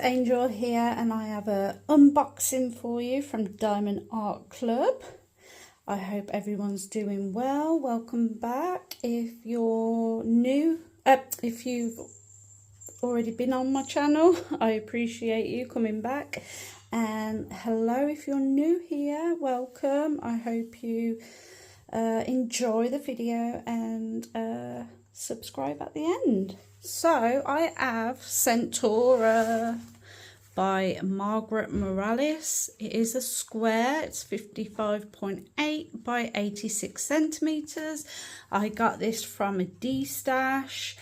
Angel here, and I have a unboxing for you from Diamond Art Club. I hope everyone's doing well. Welcome back. If you're new, if you've already been on my channel, I appreciate you coming back. And hello, if you're new here, welcome. I hope you enjoy the video and subscribe at the end. So I have Satura by Margaret Morales. It is a square. It's 55.8 by 86 centimeters. I got this from a D-stash.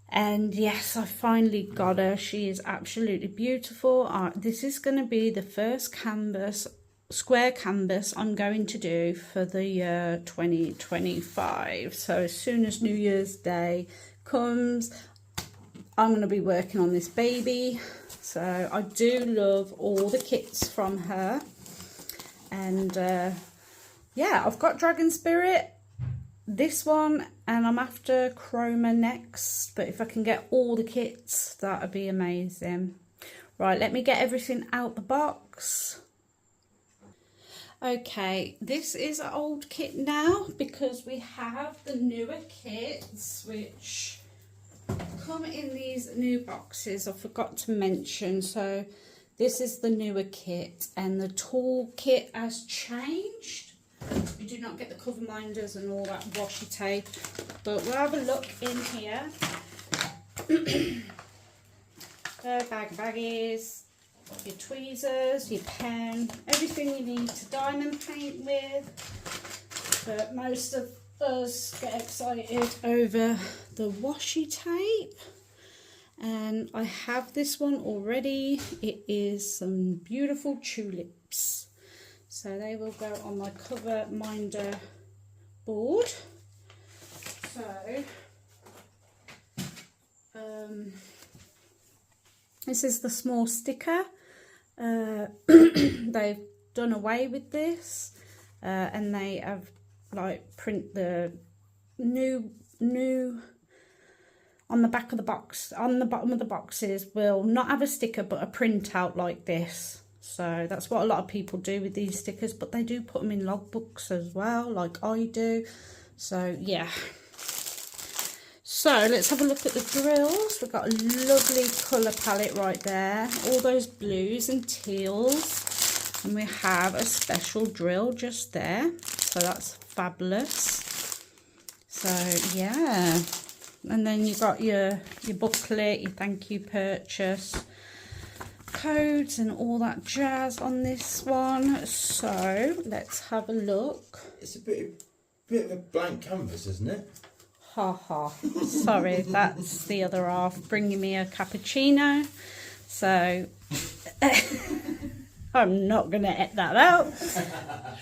And yes, I finally got her. She is absolutely beautiful. This is going to be the first canvas, square canvas I'm going to do for the year 2025. So as soon as New Year's Day comes, I'm going to be working on this baby. So I do love all the kits from her. And yeah, I've got Dragon Spirit, this one, and I'm after Chroma next. But if I can get all the kits, that would be amazing. Right, let me get everything out the box. Okay, this is an old kit now because we have the newer kits which come in these new boxes. I forgot to mention. So this is the newer kit, and the tool kit has changed. You do not get the cover minders and all that washi tape, but we'll have a look in here. Baggies, your tweezers, your pen, everything you need to diamond paint with. But most of us get excited over the washi tape, and I have this one already. It is some beautiful tulips, so they will go on my cover minder board. So this is the small sticker. They've done away with this, and they have like print the new on the back of the box. On the bottom of the boxes will not have a sticker but a printout like this. So that's what a lot of people do with these stickers, but they do put them in logbooks as well, like I do. So yeah, so let's have a look at the drills. We've got a lovely colour palette right there, all those blues and teals, and we have a special drill just there, so that's fabulous. So yeah, and then you've got your booklet, your thank you purchase codes and all that jazz on this one. So let's have a look. It's a bit of a blank canvas, isn't it? Ha ha. Sorry, that's the other half bringing me a cappuccino. So I'm not going to edit that out.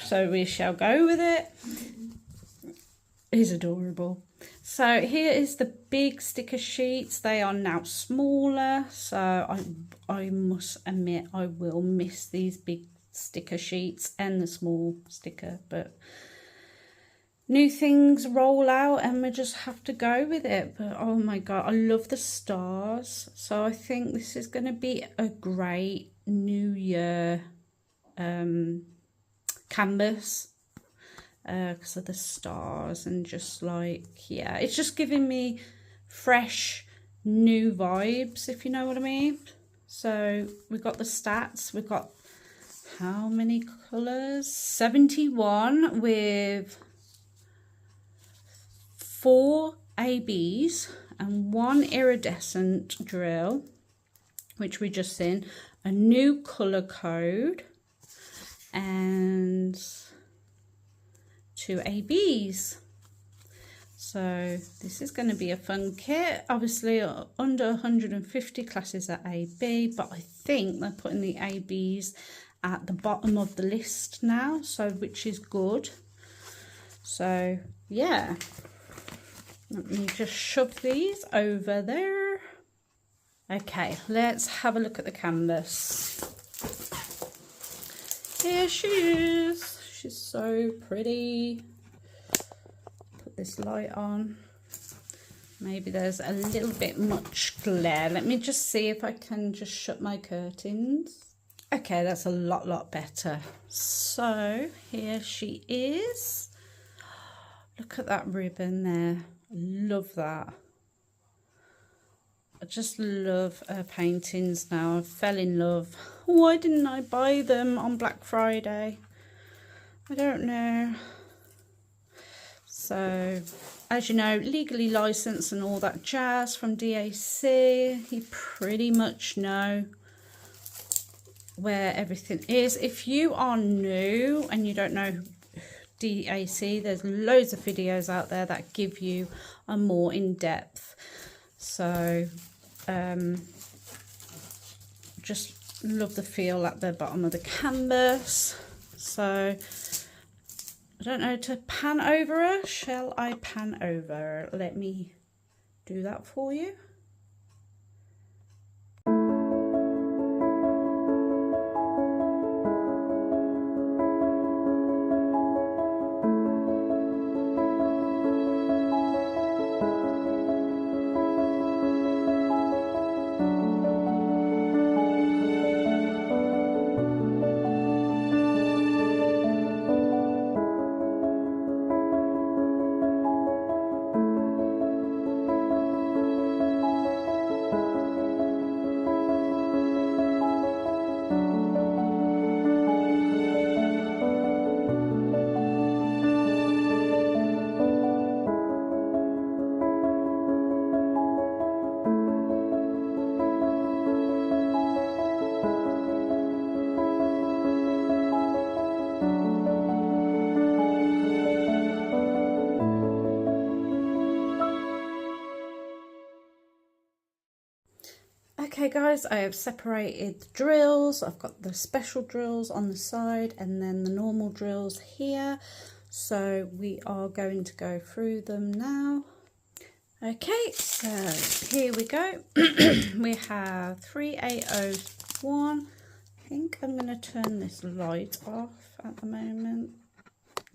So we shall go with it. He's adorable. So here is the big sticker sheets. They are now smaller, so I must admit I will miss these big sticker sheets and the small sticker, but new things roll out and we just have to go with it. But oh my god, I love the stars. So I think this is going to be a great New Year canvas. Because of the stars, and just like, yeah, it's just giving me fresh new vibes, if you know what I mean. So we've got the stats. We've got how many colours? 71 with 4 ABs and 1 iridescent drill, which we just seen, a new colour code, and 2 ABs. So this is going to be a fun kit. Obviously under 150 classes at AB, but I think they're putting the ABs at the bottom of the list now, so which is good. So yeah, let me just shove these over there. Okay, let's have a look at the canvas. Here she is. She's so pretty. Put this light on. Maybe there's a little bit much glare. Let me just see if I can just shut my curtains. Okay, that's a lot better. So here she is. Look at that ribbon there. Love that. I just love her paintings now. I fell in love. Why didn't I buy them on Black Friday? I don't know. So, as you know, legally licensed and all that jazz from DAC. You pretty much know where everything is. If you are new and you don't know DAC, there's loads of videos out there that give you a more in-depth. So, just love the feel at the bottom of the canvas. So, I don't know to pan over her. Shall I pan over? Let me do that for you. Okay guys, I have separated the drills. I've got the special drills on the side and then the normal drills here. So we are going to go through them now. Okay, so here we go. We have 3801. I think I'm going to turn this light off at the moment.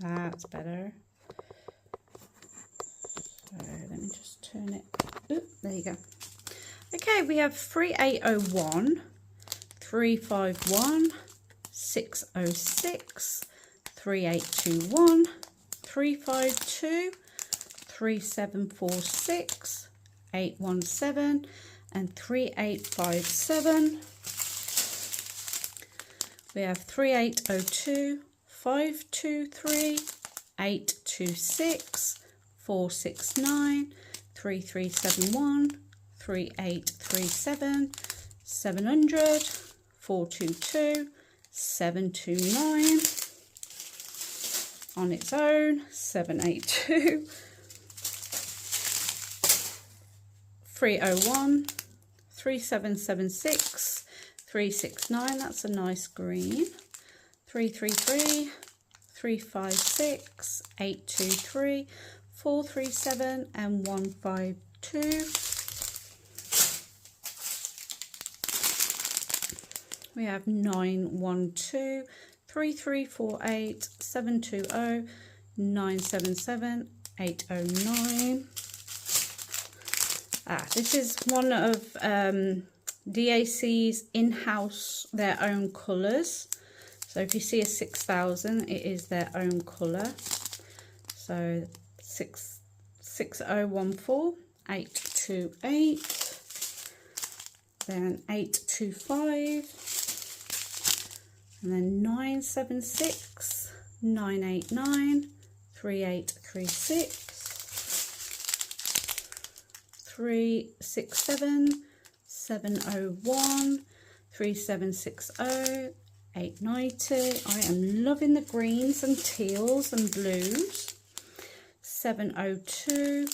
That's better. So let me just turn it. Oop, there you go. Okay, we have 3801, 351, 606, 3821, 352, 3746, 817, and 3857. We have 3802, 523, 826, 469, 3371, 3837, 700, 422, 729 on its own, 782, 301, 3776, 369, that's a nice green, 333, 356, 823, 437, and 152. We have 912, 3348, 720, 977, 809. This is one of DAC's in-house, their own colours. So if you see a 6000, it is their own colour. So 6014, 828, then 825. And then 976, 989, 3836, 367, 701, 3760, 890. I am loving the greens and teals and blues. 702,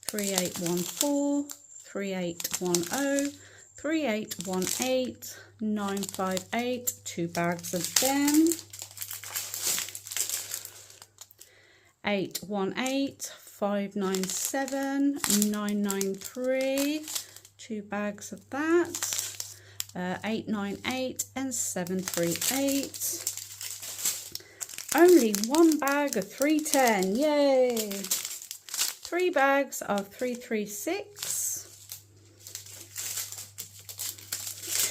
3814, 3810, 3818, 958, 2 bags of them. 818, 597, 993, 2 bags of that. 898 and 738. Only 1 bag of 310. Yay! 3 bags of 336,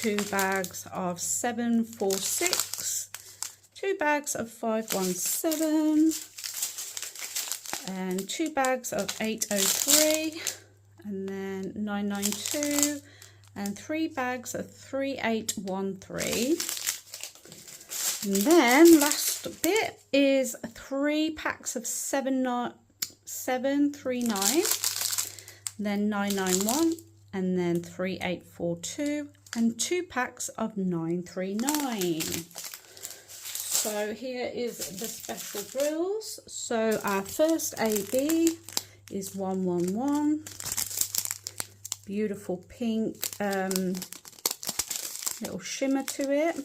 2 bags of 746, 2 bags of 517, and 2 bags of 803, and then 992, and 3 bags of 3813. And then last bit is 3 packs of 739, then 991, and then 3842, and 2 packs of 939. So here is the special drills. So our first AB is 111, beautiful pink little shimmer to it.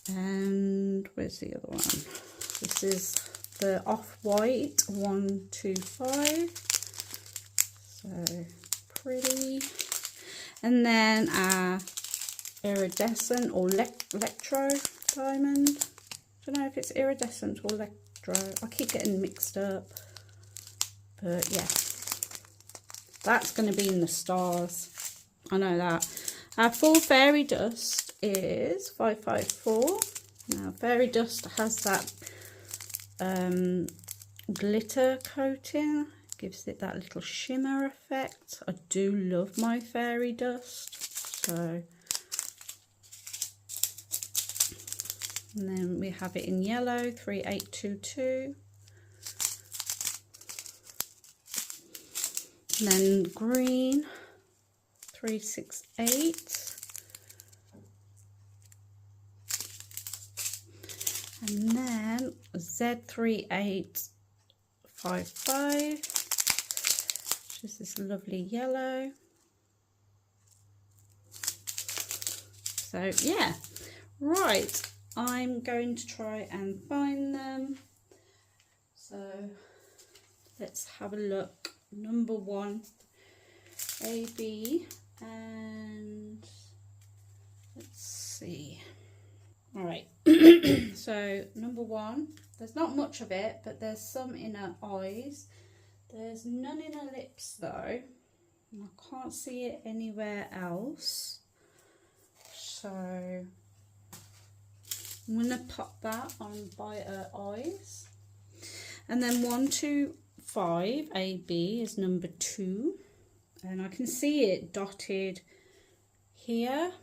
And where's the other one? This is the off-white 125. So pretty. And then our iridescent or electro diamond. I don't know if it's iridescent or electro. I keep getting mixed up. But yeah. That's going to be in the stars. I know that. Our full fairy dust is 554. Now fairy dust has that glitter coating, gives it that little shimmer effect. I do love my fairy dust. So, and then we have it in yellow, 3822. And then green, 368. And then Z3855, which is this lovely yellow. So yeah, right, I'm going to try and find them. So let's have a look. Number 1, AB, and let's see. All right. So number 1, there's not much of it, but there's some in her eyes. There's none in her lips though. And I can't see it anywhere else. So I'm going to pop that on by her eyes. And then 125 AB is number 2. And I can see it dotted here.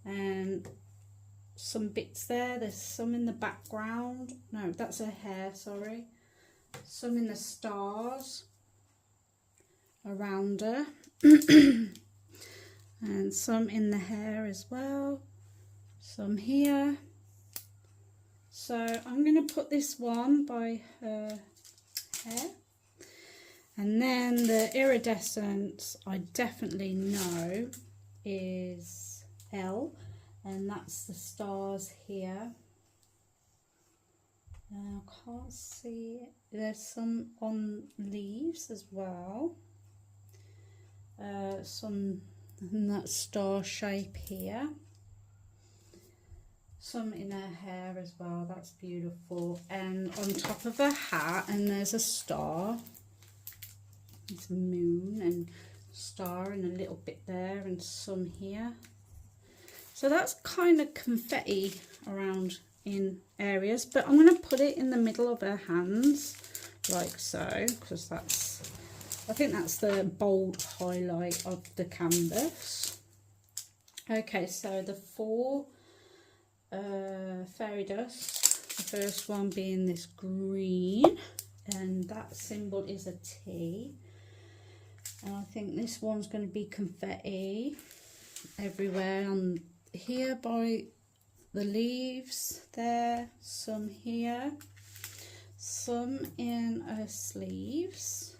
And some bits there. There's some in the background. No, that's her hair, sorry. Some in the stars around her. And some in the hair as well. Some here. So I'm going to put this one by her hair. And then the iridescent, I definitely know, is L. And that's the stars here. I can't see it. There's some on leaves as well. Some in that star shape here. Some in her hair as well. That's beautiful. And on top of her hat, and there's a star. It's a moon and star and a little bit there and some here. So that's kind of confetti around in areas, but I'm going to put it in the middle of her hands like so, because that's, I think that's the bold highlight of the canvas. Okay, so the 4 fairy dust, the first one being this green, and that symbol is a T. And I think this one's going to be confetti everywhere on here by the leaves there, some here, some in her sleeves.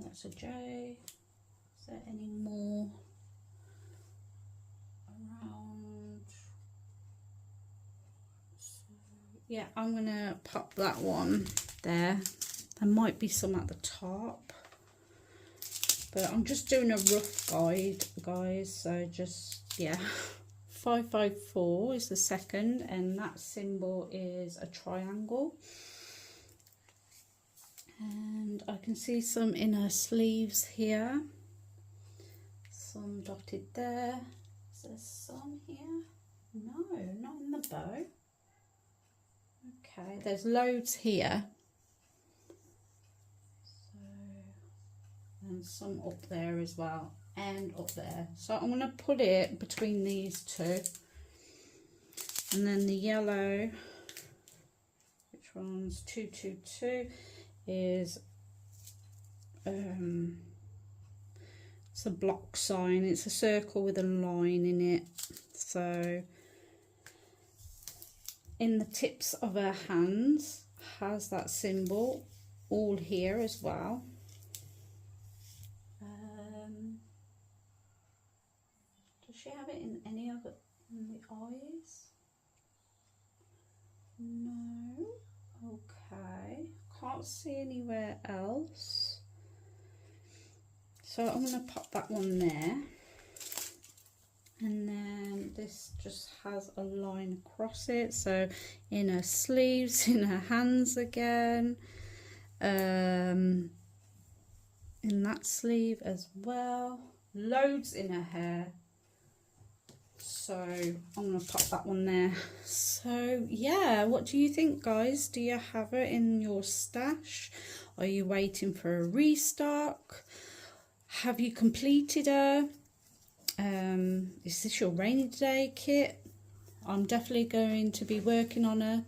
That's a J. Is there any more around? Yeah, I'm going to pop that one there. There might be some at the top. But I'm just doing a rough guide, guys. So just, yeah, 554 is the second, and that symbol is a triangle. And I can see some inner sleeves here, some dotted there. Is there some here? No, not in the bow. Okay, there's loads here. So, and some up there as well, and up there. So I'm going to put it between these two. And then the yellow, which one's 222, is it's a block sign. It's a circle with a line in it. So in the tips of her hands has that symbol, all here as well. Does she have it in any of it in the eyes? No. Okay, can't see anywhere else. So I'm going to pop that one there. And then this just has a line across it. So in her sleeves, in her hands again. In that sleeve as well. Loads in her hair. So I'm going to pop that one there. So yeah, what do you think, guys? Do you have her in your stash? Are you waiting for a restock? Have you completed her? Is this your rainy day kit? I'm definitely going to be working on her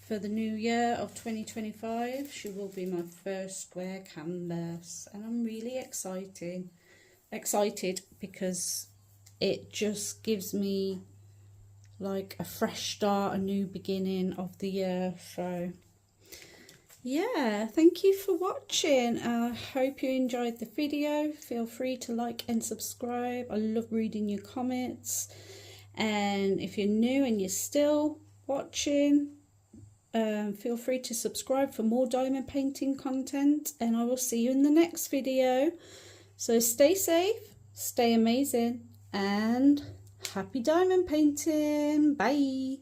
for the new year of 2025. She will be my first square canvas, and I'm really excited because it just gives me like a fresh start, a new beginning of the year. So yeah, thank you for watching. I hope you enjoyed the video. Feel free to like and subscribe. I love reading your comments. And if you're new and you're still watching, feel free to subscribe for more diamond painting content, and I will see you in the next video. So stay safe, stay amazing, and happy diamond painting. Bye.